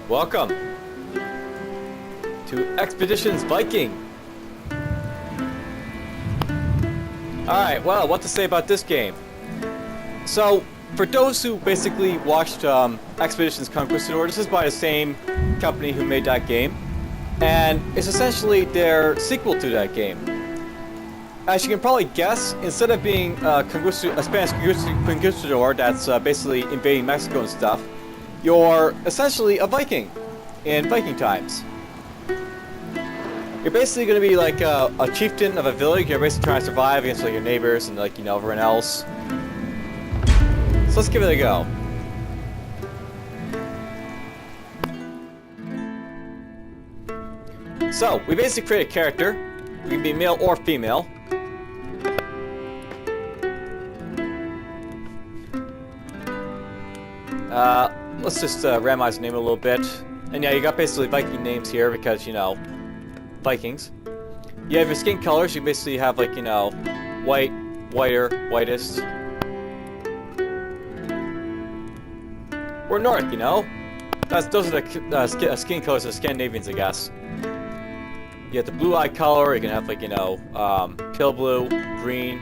Welcome to Expeditions Viking. Alright, well, what to say about this game? So, for those who basically watched Expeditions Conquistador, this is by the same company who made that game. And it's essentially their sequel to that game. As you can probably guess, instead of being a Spanish conquistador that's basically invading Mexico and stuff, you're essentially a Viking in Viking times. You're basically going to be like a chieftain of a village. You're basically trying to survive against like your neighbors and like everyone else. So let's give it a go. So we basically create a character. We can be male or female. Let's just randomize the name a little bit. And yeah, you got basically Viking names here because, Vikings. You have your skin colors. You basically have like, white, whiter, whitest. We're North, those are the skin colors of Scandinavians, I guess. You have the blue eye color. You can have like, pale blue, green,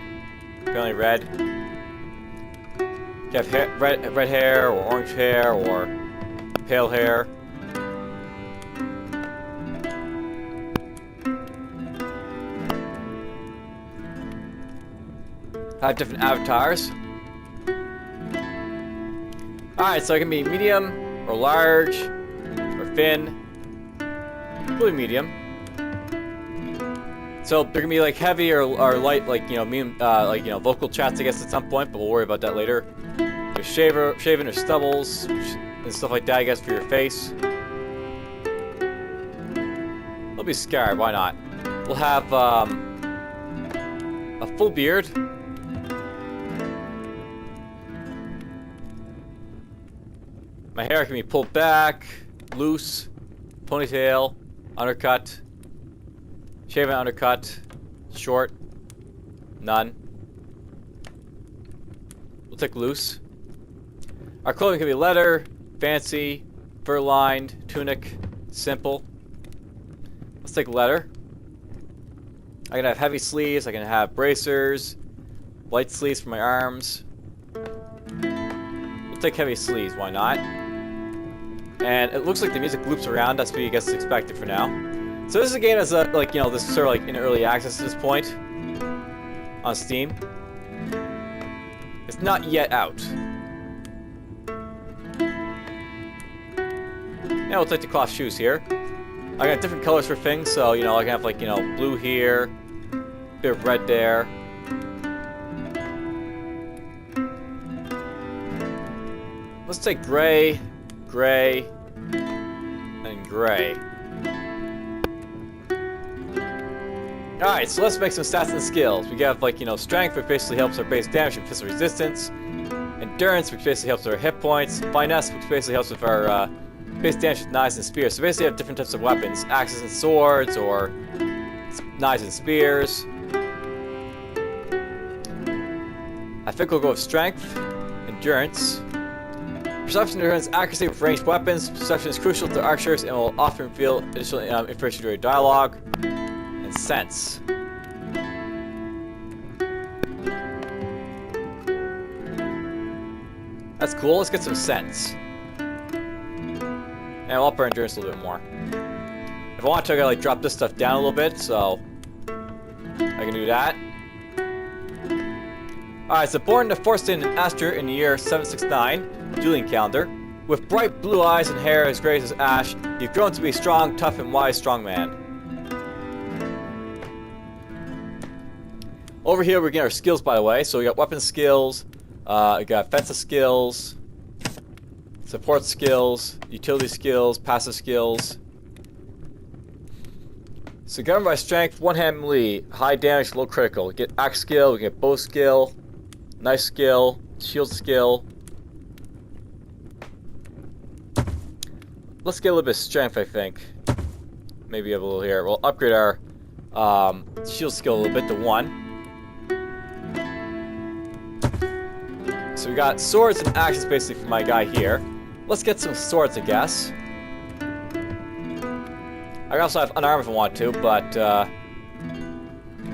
apparently red. You have red hair, or orange hair, or pale hair. Have different avatars. Alright, so it can be medium, or large, or thin. Really medium. So there can be like heavy or light, like medium, vocal chats, I guess, at some point, but we'll worry about that later. There's shaven or stubbles and stuff like that, I guess, for your face. They'll be scarred, why not? We'll have a full beard. My hair can be pulled back, loose, ponytail, undercut, shaven undercut, short, none. We'll take loose. Our clothing can be leather, fancy, fur-lined, tunic, simple. Let's take leather. I can have heavy sleeves, I can have bracers, light sleeves for my arms. We'll take heavy sleeves, why not? And it looks like the music loops around, that's what you guys expected for now. So this is a game that's this is sort of like in early access at this point on Steam. It's not yet out. And we'll take the cloth shoes here. I got different colors for things, so I can have like blue here, a bit of red there. Let's take gray, gray, and gray. Alright, so let's make some stats and skills. We have like, strength, which basically helps our base damage and physical resistance. Endurance, which basically helps our hit points. Finesse, which basically helps with our base damage with knives and spears. So basically, we have different types of weapons: axes and swords, or knives and spears. I think we'll go with strength, endurance. Perception, endurance, accuracy with ranged weapons. Perception is crucial to archers and will often reveal additional information during dialogue. And sense. That's cool. Let's get some sense. And we'll up our endurance a little bit more. If I want to, I gotta like drop this stuff down a little bit, so I can do that. Alright, so born to Forsten and Astor in the year 769, Julian calendar. With bright blue eyes and hair as gray as ash, you've grown to be a strong, tough, and wise strongman. Over here we get our skills, by the way. So we got weapon skills, we got offensive skills, support skills, utility skills, passive skills. So governed by strength, one-hand melee, high damage, low critical. We get axe skill, we get bow skill, knife skill, shield skill. Let's get a little bit of strength, I think. Maybe a little here. We'll upgrade our shield skill a little bit to 1. So we got swords and axes basically for my guy here. Let's get some swords, I guess. can also have unarmed if I want to, but,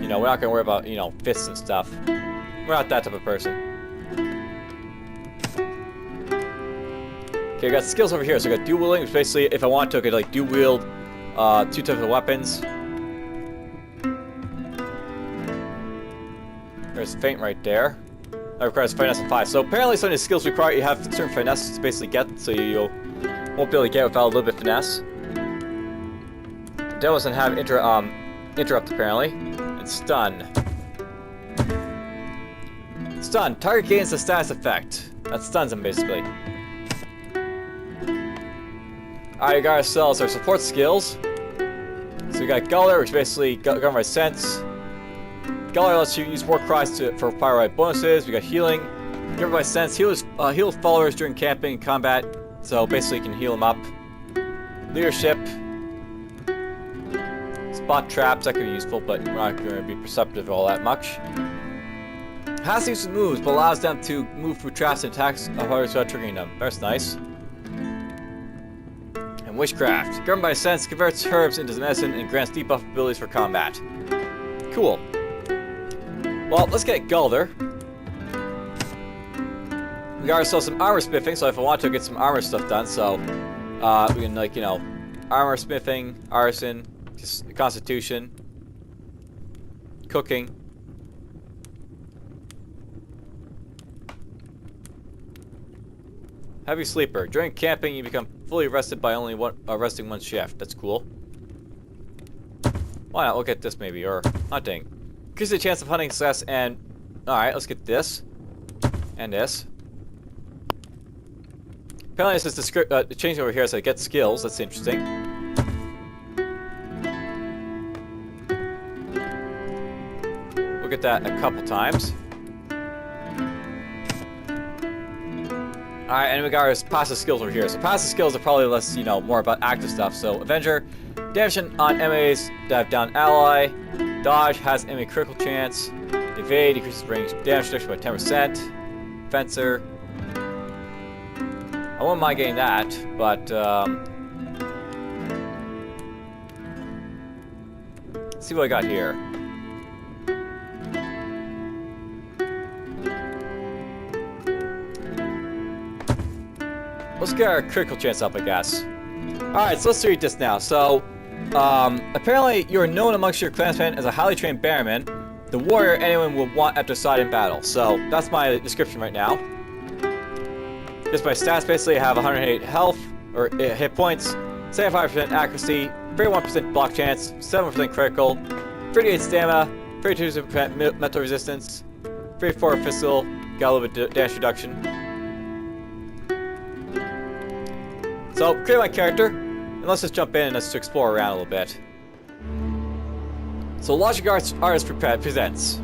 you know, we're not gonna worry about, you know, fists and stuff. We're not that type of person. Okay, I got skills over here. So I got dual wielding, which basically, if I want to, I could, like, dual wield, 2 types of weapons. There's feint right there. That requires finesse and 5. So apparently some of the skills require you have certain finesse to basically get, so you won't be able to get without a little bit of finesse. That doesn't have interrupt apparently. And stun. Stun. Target gains a status effect. That stuns him basically. Alright, we got ourselves our support skills. So we got Guller, which basically governed by sense. Guller lets you use war cries for fire right bonuses. We got healing. Governed by sense. Heal followers during camping and combat. So basically you can heal them up. Leadership. Spot traps, that could be useful, but we're not going to be perceptive all that much. Has use of moves, but allows them to move through traps and attacks of others without triggering them. That's nice. And Witchcraft. Governed by sense, converts herbs into medicine and grants debuff abilities for combat. Cool. Well, let's get Gulder. We got ourselves some armor smithing, so if I want to get some armor stuff done, so we can, like, you know, armor smithing, artisan, just constitution, cooking. Heavy sleeper. During camping, you become fully rested by only resting one shift. That's cool. Why not look at this maybe, or hunting. Increase the chance of hunting success and... Alright, let's get this. And this. Apparently this is the script, changing over here so I get skills. That's interesting. Look at that a couple times. Alright, and we got our passive skills over here. So passive skills are probably less, you know, more about active stuff. So Avenger, damage on enemies that have down ally. Dodge has enemy critical chance. Evade decreases range damage reduction by 10%. Fencer. I wouldn't mind getting that, but let's see what I got here. Let's get our critical chance up, I guess. Alright, so let's read this now. So, apparently you are known amongst your clansmen as a highly trained bearman, the warrior anyone will want after side in battle. So, that's my description right now. Just my stats, basically I have 108 health, or hit points, 75% accuracy, 31% block chance, 7% critical, 38 stamina, 32% mental resistance, 34 physical, got a little bit damage reduction. So, create my character, and let's just jump in and let's explore around a little bit. So, Logic Artist presents.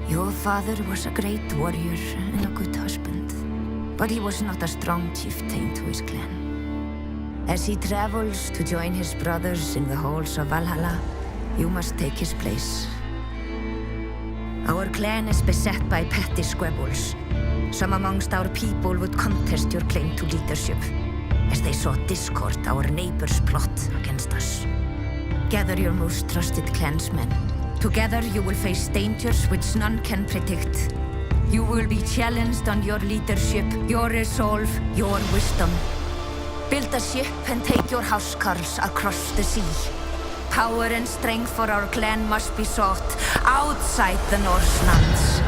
Your father was a great warrior and a good husband, but he was not a strong chieftain to his clan. As he travels to join his brothers in the halls of Valhalla, you must take his place. Our clan is beset by petty squabbles. Some amongst our people would contest your claim to leadership, as they sought discord our neighbors' plot against us. Gather your most trusted clansmen. Together you will face dangers which none can predict. You will be challenged on your leadership, your resolve, your wisdom. Build a ship and take your housecarls across the sea. Power and strength for our clan must be sought outside the Norse lands.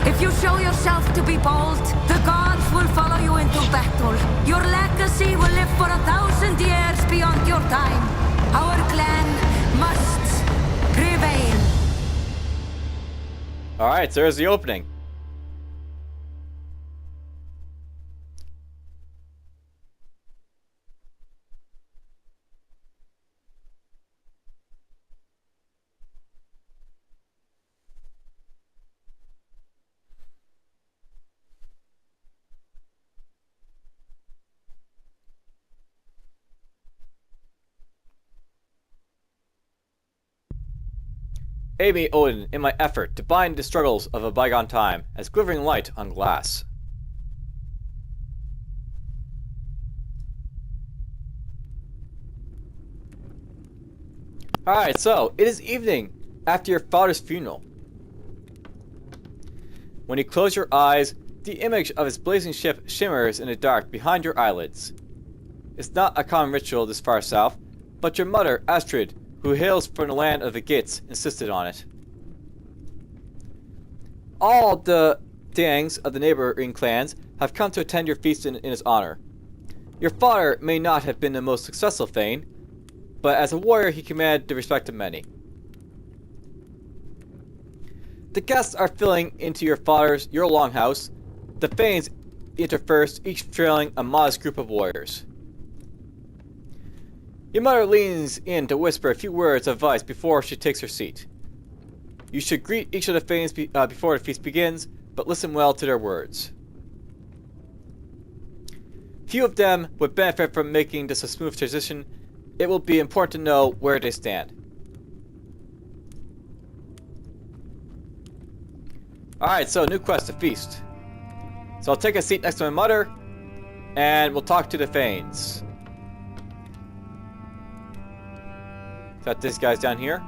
If you show yourself to be bold, the gods will follow you into battle. Your legacy will live for 1,000 years beyond your time. Our clan must prevail. Alright, so there's the opening. Aid me, Odin, in my effort to bind the struggles of a bygone time as quivering light on glass. Alright, so, it is evening after your father's funeral. When you close your eyes, the image of his blazing ship shimmers in the dark behind your eyelids. It's not a common ritual this far south, but your mother, Astrid, who hails from the land of the Gits, insisted on it. All the Dangs of the neighboring clans have come to attend your feast in his honor. Your father may not have been the most successful Thane, but as a warrior he commanded the respect of many. The guests are filing into your longhouse. The Thanes enter first, each trailing a modest group of warriors. Your mother leans in to whisper a few words of advice before she takes her seat. You should greet each of the Thanes before the feast begins, but listen well to their words. Few of them would benefit from making this a smooth transition. It will be important to know where they stand. Alright, so new quest, to feast. So I'll take a seat next to my mother, and we'll talk to the Thanes. Got these guys down here.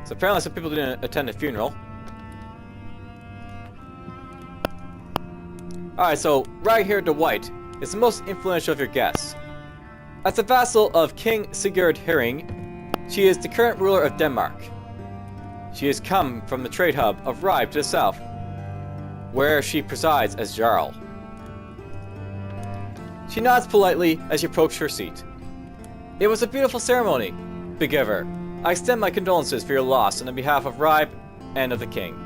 So apparently some people didn't attend the funeral. Alright, so right here to White is the most influential of your guests. As a vassal of King Sigurd Herring, she is the current ruler of Denmark. She has come from the trade hub of Ribe to the south, where she presides as Jarl. She nods politely as you approach her seat. It was a beautiful ceremony, Begiver. I extend my condolences for your loss on behalf of Ribe and of the king.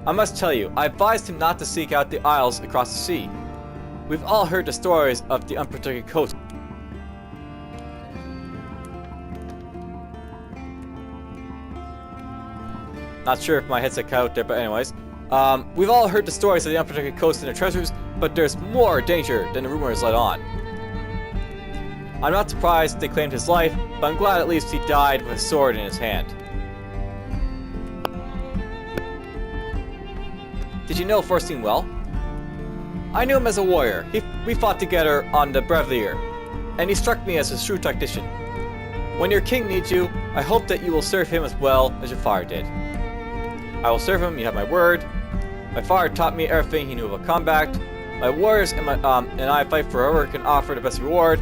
I must tell you, I advised him not to seek out the isles across the sea. We've all heard the stories of the unprotected coast. Not sure if my headset cut out there, but anyways. We've all heard the stories of the unprotected coast and their treasures, but there's more danger than the rumors let on. I'm not surprised they claimed his life, but I'm glad at least he died with a sword in his hand. Did you know Forstein well? I knew him as a warrior. We fought together on the Brevlier, and he struck me as a true tactician. When your king needs you, I hope that you will serve him as well as your father did. I will serve him, you have my word. My father taught me everything he knew about combat. My warriors and I fight for whoever can offer the best reward.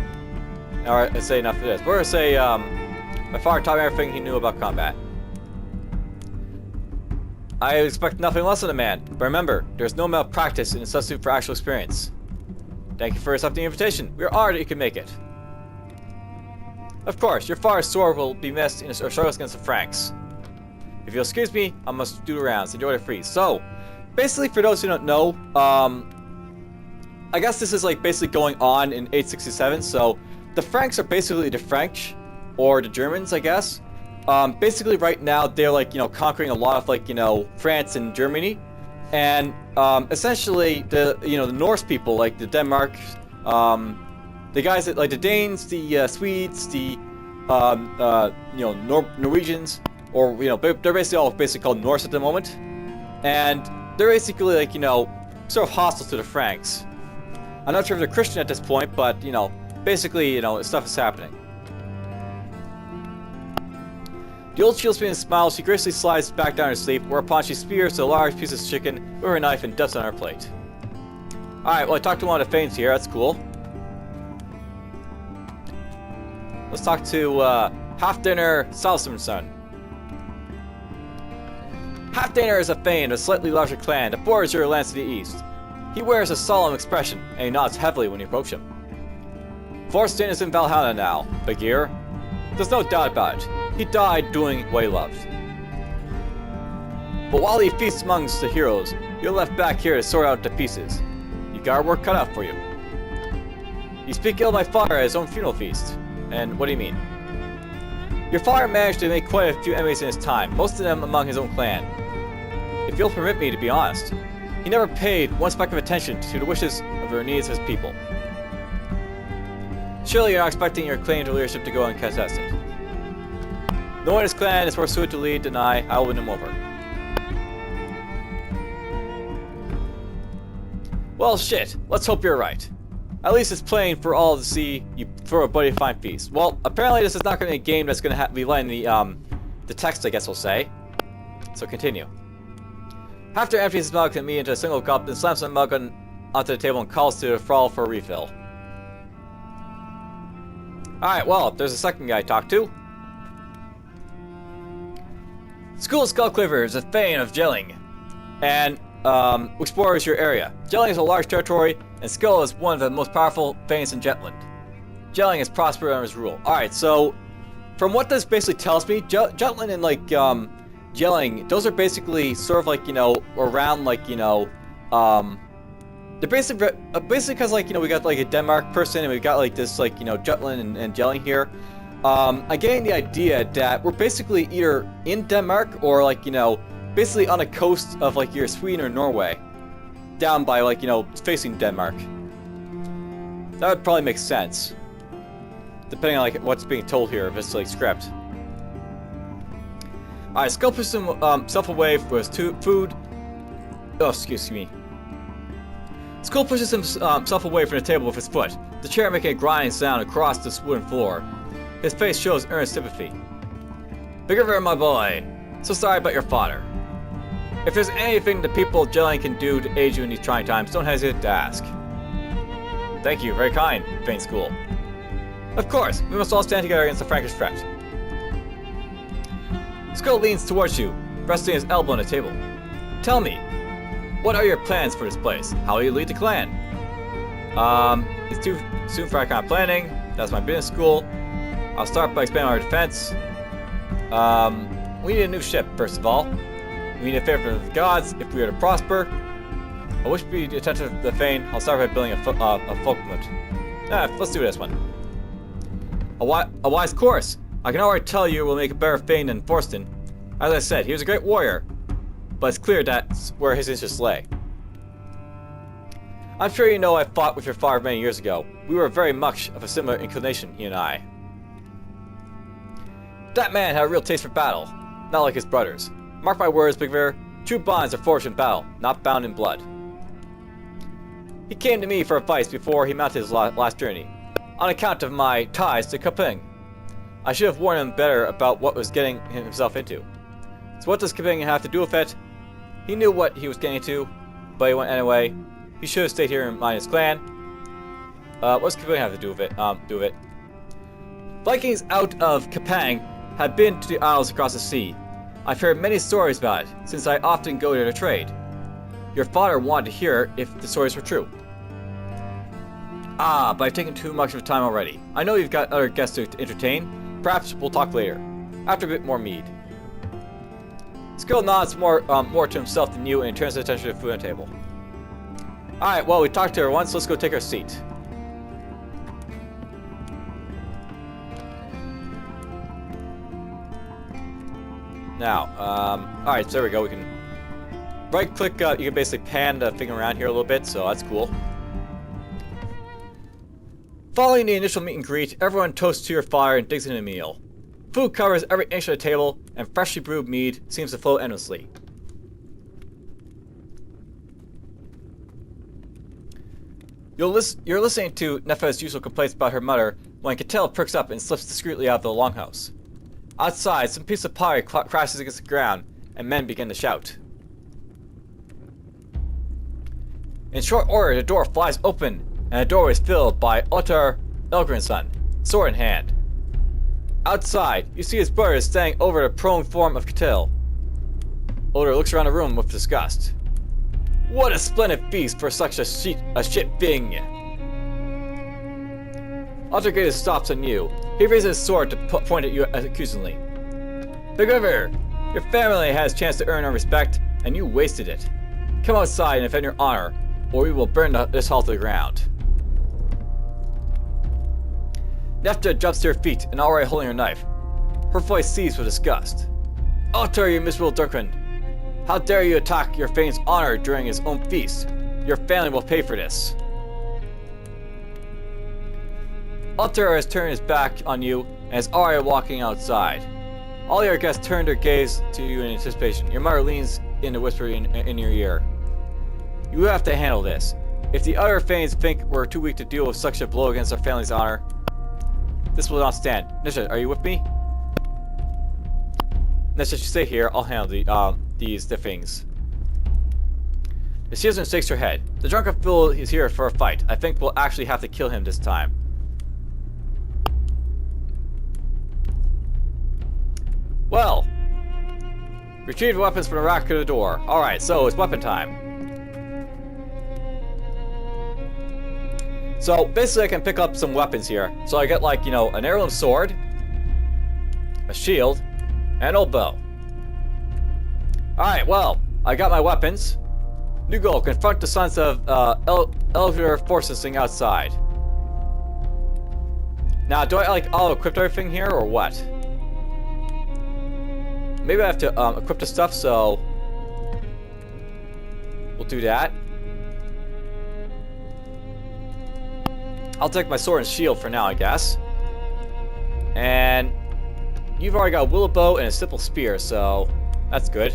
Alright, let's say enough of this. We're gonna say, my father taught me everything he knew about combat. I expect nothing less of the man, but remember, there's no malpractice in a substitute for actual experience. Thank you for accepting the invitation. We are honored that you can make it. Of course, your father's sword will be missed in his struggles against the Franks. If you'll excuse me, I must do the rounds. Enjoy the free. So, basically, for those who don't know, I guess this is like basically going on in 867, so the Franks are basically the French, or the Germans, I guess. Basically right now they're like, conquering a lot of like, France and Germany. And essentially the Norse people, like the Denmark, the guys that, like the Danes, the Swedes, the Norwegians, or they're basically all called Norse at the moment. And they're basically like, sort of hostile to the Franks. I'm not sure if they're Christian at this point, but basically, stuff is happening. The old shieldsman smiles. She gracefully slides back down her sleep, whereupon she spears a large piece of chicken with her knife and dumps it on her plate. Alright, well, I talked to one of the Thanes here. That's cool. Let's talk to Halfdanr Salsumson. Halfdanr is a Thane of a slightly larger clan that borders your lands to the east. He wears a solemn expression, and he nods heavily when you approach him. Forstein is in Valhalla now, Bagheer. There's no doubt about it. He died doing what he loved. But while he feasts amongst the heroes, you're left back here to sort out the pieces. You got our work cut out for you. You speak ill of my father at his own funeral feast. And what do you mean? Your father managed to make quite a few enemies in his time, most of them among his own clan. If you'll permit me to be honest, he never paid one speck of attention to the wishes or needs of his people. Surely you're not expecting your claim to leadership to go uncontested. Knowing his clan is more suited to lead than I will win him over. Well, shit. Let's hope you're right. At least it's plain for all to see you throw a bloody fine feast. Well, apparently this is not going to be a game that's going to be letting the text, I guess we'll say. So continue. After empties his mug and me into a single cup, then slams the mug onto the table and calls to the thrall for a refill. Alright, well, there's a second guy to talk to. School of Skullcliver is a thane of Gelling, and explores your area. Gelling is a large territory, and Skull is one of the most powerful thanes in Jutland. Gelling is prospered under his rule. Alright, so from what this basically tells me, Jutland and like Gelling, those are basically sort of like, you know, around like, you know, they're basically because like, you know, we got like a Denmark person and we got like this like, you know, Jutland and Gelling here. I'm getting the idea that we're basically either in Denmark or like, you know, basically on a coast of like either Sweden or Norway, down by like, you know, facing Denmark. That would probably make sense, depending on like what's being told here, if it's like script. Alright, Skull pushes himself away for his food. Oh, excuse me. Skull pushes himself away from the table with his foot, the chair making a grinding sound across the wooden floor. His face shows earnest sympathy. Big River, my boy. So sorry about your father. If there's anything the people of Gelling can do to aid you in these trying times, don't hesitate to ask. Thank you, very kind, Thane School. Of course, we must all stand together against the Frankish threat. Skull leans towards you, resting his elbow on the table. Tell me, what are your plans for this place? How will you lead the clan? It's too soon for that kind of planning. That's my business school. I'll start by expanding our defense. We need a new ship, first of all. We need a favor from the gods if we are to prosper. I wish to be attentive to the Thane. I'll start by building a fulcrum. Let's do this one. A wise course. I can already tell you we'll make a better Thane than Thorsten. As I said, he was a great warrior, but it's clear that's where his interests lay. I'm sure you know I fought with your father many years ago. We were very much of a similar inclination, he and I. That man had a real taste for battle, not like his brothers. Mark my words, Big Bear, true bonds are forged in battle, not bound in blood. He came to me for advice before he mounted his last journey, on account of my ties to Kaping. I should have warned him better about what was getting himself into. So what does Kaping have to do with it? He knew what he was getting into, but he went anyway. He should have stayed here and mind his clan. What does Kaping have to do with it? Vikings out of Kapang have been to the isles across the sea. I've heard many stories about it, since I often go there to trade. Your father wanted to hear if the stories were true. But I've taken too much of time already. I know you've got other guests to entertain. Perhaps we'll talk later, after a bit more mead. Skull nods more to himself than you and turns his attention to the food on the table. Alright, well, we talked to her once, let's go take our seat. Now, alright, so there we go. We can right click, you can basically pan the thing around here a little bit, so that's cool. Following the initial meet and greet, everyone toasts to your fire and digs into a meal. Food covers every inch of the table, and freshly brewed mead seems to flow endlessly. You're listening to Nefe's usual complaints about her mother when Cattell perks up and slips discreetly out of the longhouse. Outside, some piece of pottery crashes against the ground, and men begin to shout. In short order, the door flies open, and the doorway is filled by Ottar Elgrinson, sword in hand. Outside, you see his brother standing over the prone form of Cattell. Ottar looks around the room with disgust. What a splendid feast for such a shit thing! Ottar gaze stops on you. He raises his sword to point at you accusingly. Big River, your family has a chance to earn our respect, and you wasted it. Come outside and defend your honor, or we will burn this hall to the ground. Nefta jumps to her feet and already holding her knife. Her voice seethes with disgust. Ottar, you miserable Durkund! How dare you attack your Thane's honor during his own feast? Your family will pay for this. Ottar has turned his back on you and is already walking outside. All your guests turn their gaze to you in anticipation. Your mother leans in to whisper in your ear. You have to handle this. If the other Thanes think we're too weak to deal with such a blow against our family's honor, this will not stand. Nisha, are you with me? Nisha, you stay here. I'll handle the things. The season shakes her head. The drunken fool is here for a fight. I think we'll actually have to kill him this time. Well, retrieve the weapons from the rack of the door. Alright, so it's weapon time. So basically I can pick up some weapons here. So I get like, you know, an heirloom sword, a shield, and an old bow. Alright, well, I got my weapons. New goal, confront the sons of Elder Forcing outside. Now, do I like auto-equip everything here, or what? Maybe I have to equip the stuff, so we'll do that. I'll take my sword and shield for now, I guess. And you've already got a willow bow and a simple spear, so that's good.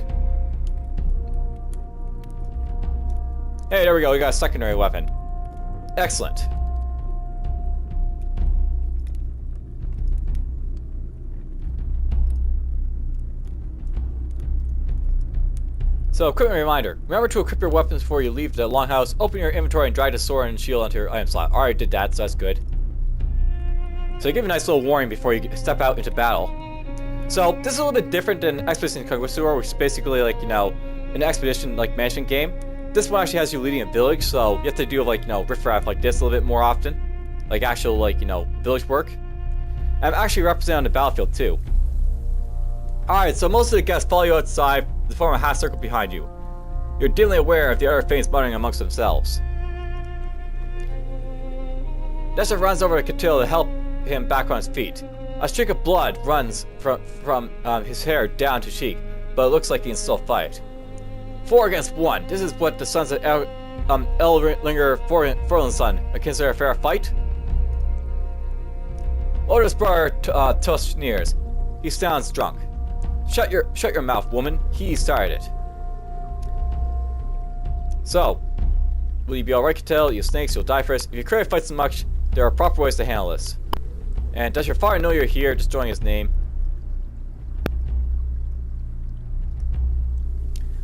Hey, there we go. We got a secondary weapon. Excellent. So, equipment reminder. Remember to equip your weapons before you leave the longhouse. Open your inventory and drag the sword and shield onto your item slot. Already did that, so that's good. So they give you a nice little warning before you step out into battle. So, this is a little bit different than Expedition Conquistador, which is basically like, you know, an expedition like mansion game. This one actually has you leading a village, so you have to do like, you know, riffraff like this a little bit more often. Like actual, like, you know, village work. I'm actually represented on the battlefield too. Alright, so most of the guests follow you outside to form a half circle behind you. You're dimly aware of the other Thanes muttering amongst themselves. Desha runs over to Catil to help him back on his feet. A streak of blood runs from his hair down to cheek, but it looks like he can still fight. 4 against 1. This is what the sons of Elringer Forlanson consider a fair fight? Oldest brother Tush sneers. He sounds drunk. Shut your mouth, woman. He started it. So, will you be alright, Catil? You snakes, you'll die first. If you crave fight so much, there are proper ways to handle this. And does your father know you're here, just joining his name?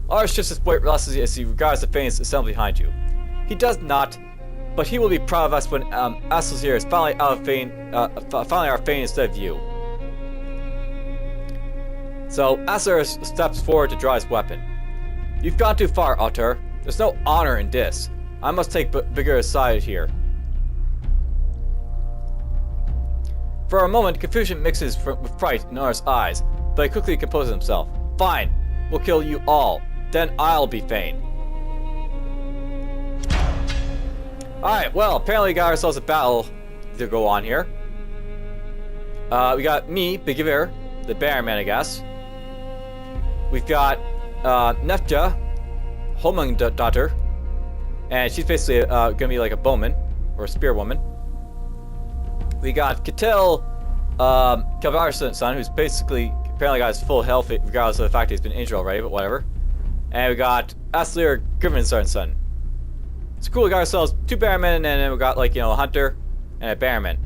Lars shifts his weight relentlessly as he regards the Thanes assembled behind you. He does not, but he will be proud of us when Aslazir is finally out of finally our Thane instead of you. So Aslazir steps forward to draw his weapon. You've gone too far, Otter. There's no honor in this. I must take bigger side here. For a moment, confusion mixes with fright in Otter's eyes, but he quickly composes himself. Fine, we'll kill you all. Then I'll be Thane. Alright, well, apparently we got ourselves a battle to go on here. We got me, Bigivir, the Bearman, I guess. We've got Nefja, Homung-daughter, and she's basically gonna be like a bowman, or a spearwoman. We got Catil, Calvar's son, who's basically apparently got his full health, regardless of the fact he's been injured already, but whatever. And we got Aslir Griffins' son. It's cool, we got ourselves 2 bearmen, and then we got, like, you know, a hunter and a bearman.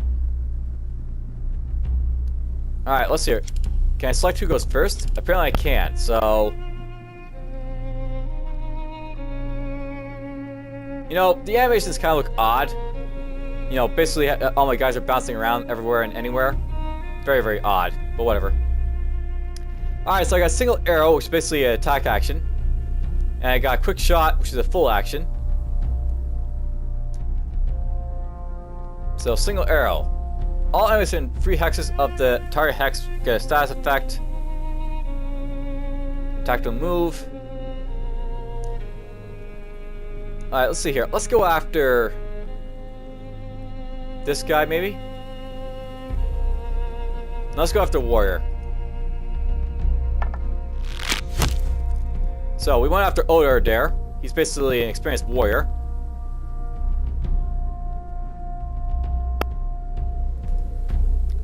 Alright, let's hear it. Can I select who goes first? Apparently I can, so... You know, the animations kind of look odd. You know, basically all my guys are bouncing around everywhere and anywhere. Very, very odd, but whatever. Alright, so I got single arrow, which is basically an attack action. And I got quick shot, which is a full action. So, single arrow. All enemies in 3 hexes of the target hex get a status effect. Tactical move. Alright, let's see here. Let's go after this guy, maybe? Let's go after warrior. So, we went after Odor there. He's basically an experienced warrior.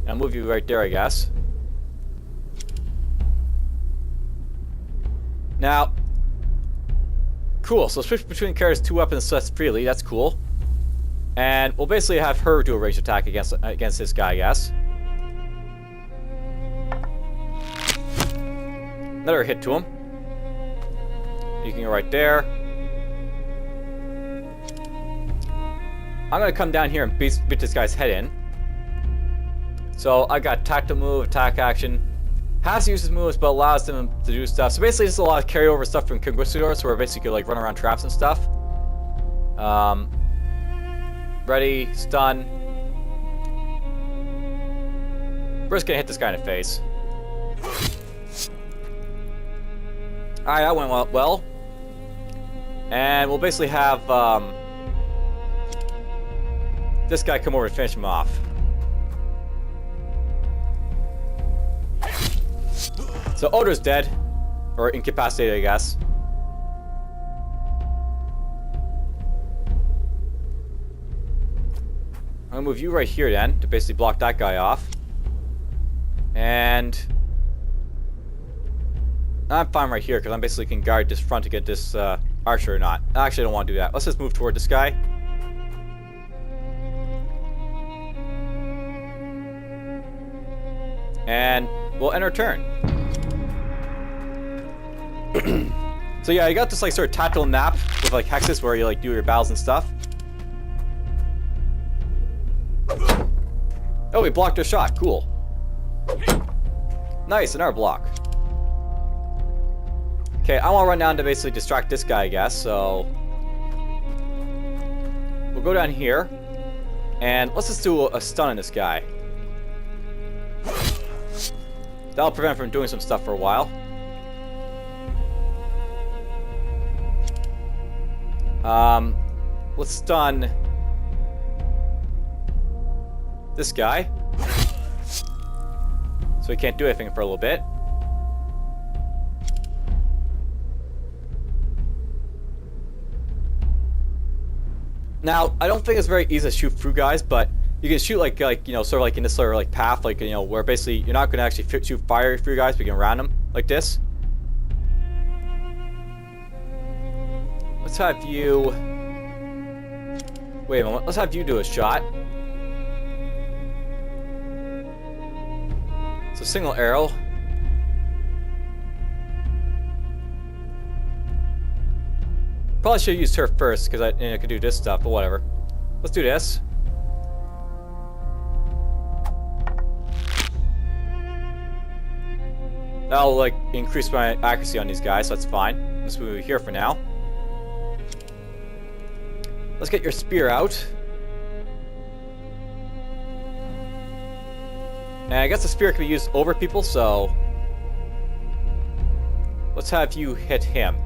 I'll move you right there, I guess. Now, cool. So switch between characters 2 weapons sets freely. That's cool. And we'll basically have her do a ranged attack against this guy, I guess. Another hit to him. You can go right there. I'm gonna come down here and beat this guy's head in. So I got tactical move, attack action. Has to use his moves, but allows them to do stuff. So basically, just a lot of carryover stuff from Conquistadors, where basically you like run around traps and stuff. Ready, stun. We're just gonna hit this guy in the face. Alright, that went well. And we'll basically have this guy come over and finish him off. So Odor's dead. Or incapacitated, I guess. I'm gonna move you right here then, to basically block that guy off. And I'm fine right here, because I'm basically can guard this front to get this archer or not. Actually, I don't want to do that. Let's just move toward this guy. And we'll end our turn. So yeah, you got this like sort of tactical map with like hexes where you like do your battles and stuff. Oh, we blocked our shot. Cool. Nice, another block. Okay, I want to run down to basically distract this guy, I guess, so we'll go down here and let's just do a stun on this guy. That'll prevent him from doing some stuff for a while. Let's stun this guy. So he can't do anything for a little bit. Now, I don't think it's very easy to shoot through guys, but you can shoot like you know, sort of like in this sort of like path, like, you know, where basically you're not going to actually shoot fire through guys, but you can round them like this. Let's have you... Wait a moment. Let's have you do a shot. It's a single arrow. Probably should have used her first, because I could do this stuff, but whatever. Let's do this. That'll, like, increase my accuracy on these guys, so that's fine. Let's move here for now. Let's get your spear out. And I guess the spear can be used over people, so... Let's have you hit him.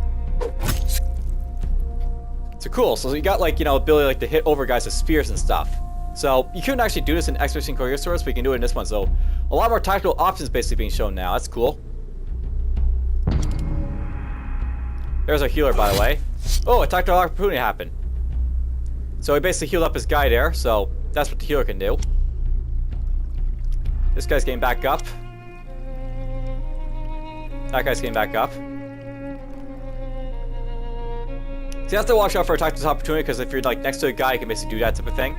So cool, so you got, like, you know, ability like to hit over guys with spears and stuff. So you couldn't actually do this in Expedition Conquistadors, but you can do it in this one. So a lot more tactical options basically being shown now. That's cool. There's our healer, by the way. Oh, a tactical opportunity happened. So he basically healed up his guy there, so that's what the healer can do. This guy's getting back up. That guy's getting back up. So you have to watch out for a tactical opportunity, because if you're like next to a guy, you can basically do that type of thing.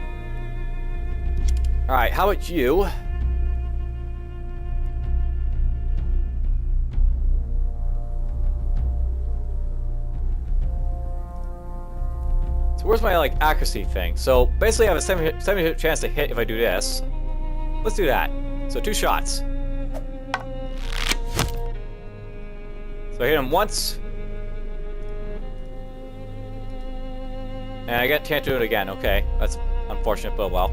Alright, how about you? So where's my like accuracy thing? So basically I have a 70% chance to hit if I do this. Let's do that. So 2 shots. So I hit him once. And I can't do it again. Okay, that's unfortunate, but well.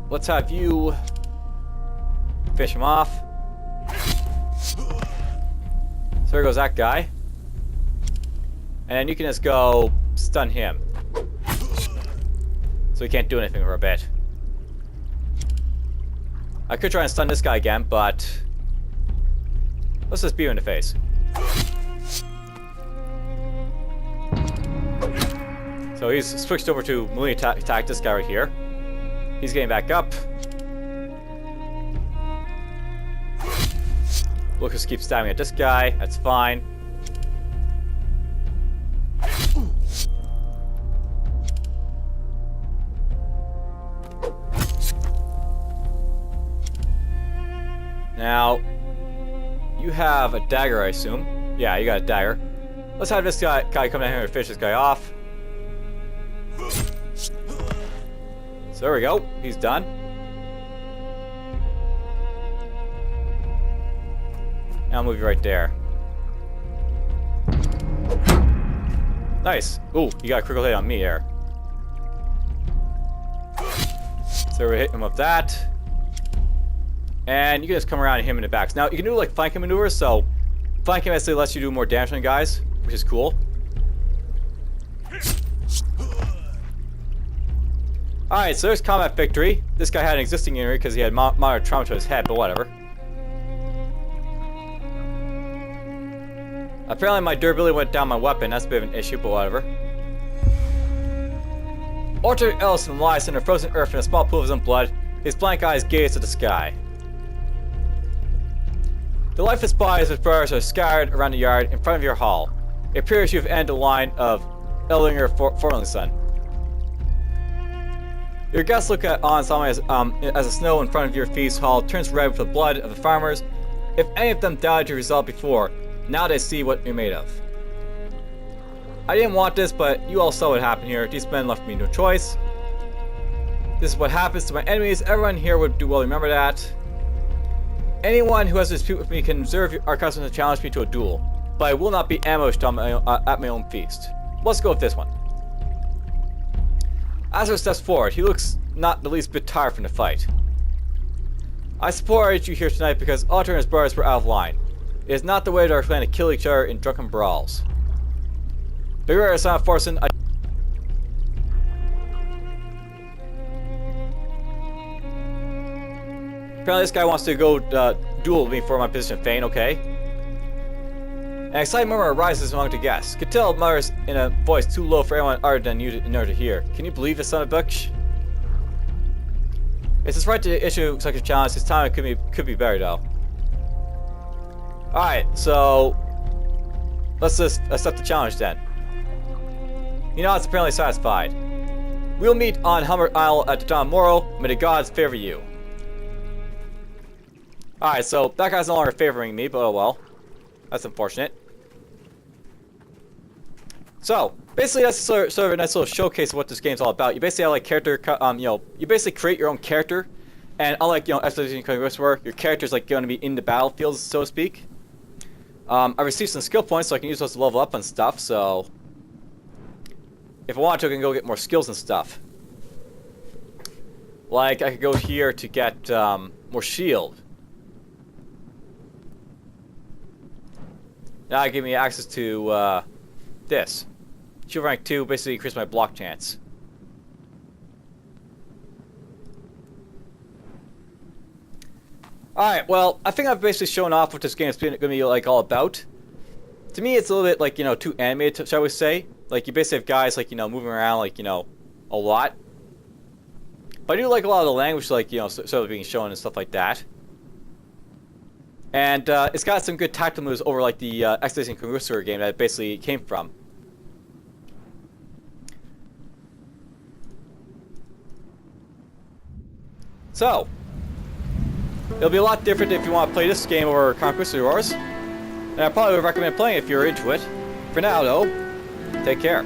Let's have you finish him off. So there goes that guy. And then you can just go stun him. So he can't do anything for a bit. I could try and stun this guy again, but let's just beat him in the face. So he's switched over to melee attack this guy right here. He's getting back up. We'll just keep stabbing at this guy. That's fine. Now, you have a dagger, I assume. Yeah, you got a dagger. Let's have this guy come down here and finish this guy off. So there we go. He's done. Now I'll move you right there. Nice. Ooh, you got a critical hit on me here. So we're hitting him with that. And you can just come around and hit him in the backs. Now, you can do like flanking maneuvers, so flanking basically lets you do more damage on guys, which is cool. Alright, so there's combat victory. This guy had an existing injury because he had moderate trauma to his head, but whatever. Apparently my durability went down my weapon. That's a bit of an issue, but whatever. Arthur Ellison lies under frozen earth in a small pool of his own blood. His blank eyes gaze at the sky. The lifeless bodies of his brothers are scattered around the yard in front of your hall. It appears you have ended the line of Ellinger Forlingson. Your guests look on suddenly as the snow in front of your feast hall turns red with the blood of the farmers. If any of them died to resolve before, now they see what you're made of. I didn't want this, but you all saw what happened here. These men left me no choice. This is what happens to my enemies. Everyone here would do well remember that. Anyone who has a dispute with me can observe our customs to challenge me to a duel, but I will not be ambushed on at my own feast. Let's go with this one. Azor steps forward. He looks not the least bit tired from the fight. I supported you here tonight because Alter and his brothers were out of line. It is not the way to our clan to kill each other in drunken brawls. Beware, son of Forsen. Apparently this guy wants to go duel with me for my position of Fane, okay. An excited murmur arises among the guests. Cattell mutters in a voice too low for anyone other than you in order to hear. Can you believe this, son of a bitch? It's his right to issue such a challenge. His time could be better though. Alright, so let's just accept the challenge then. You know, it's apparently satisfied. We'll meet on Humber Isle at the dawn tomorrow. May the gods favor you. Alright, so that guy's no longer favoring me, but oh well. That's unfortunate. So, basically that's sort of a nice little showcase of what this game's all about. You basically have like character, you know, you basically create your own character. And unlike, you know, Expedition where your character's like going to be in the battlefield, so to speak. I received some skill points, so I can use those to level up on stuff, so if I want to, I can go get more skills and stuff. Like, I could go here to get more shield. Now give me access to this. Shield rank 2 basically increase my block chance. Alright, well, I think I've basically shown off what this game is going to be like all about. To me, it's a little bit like, you know, too animated, shall we say. Like, you basically have guys, like, you know, moving around, like, you know, a lot. But I do like a lot of the language, like, you know, sort of being shown and stuff like that. And it's got some good tactical moves over, like, the Expedition Conquistador game that it basically came from. So, it'll be a lot different if you want to play this game over Conquistadors. And I probably would recommend playing it if you're into it. For now, though, take care.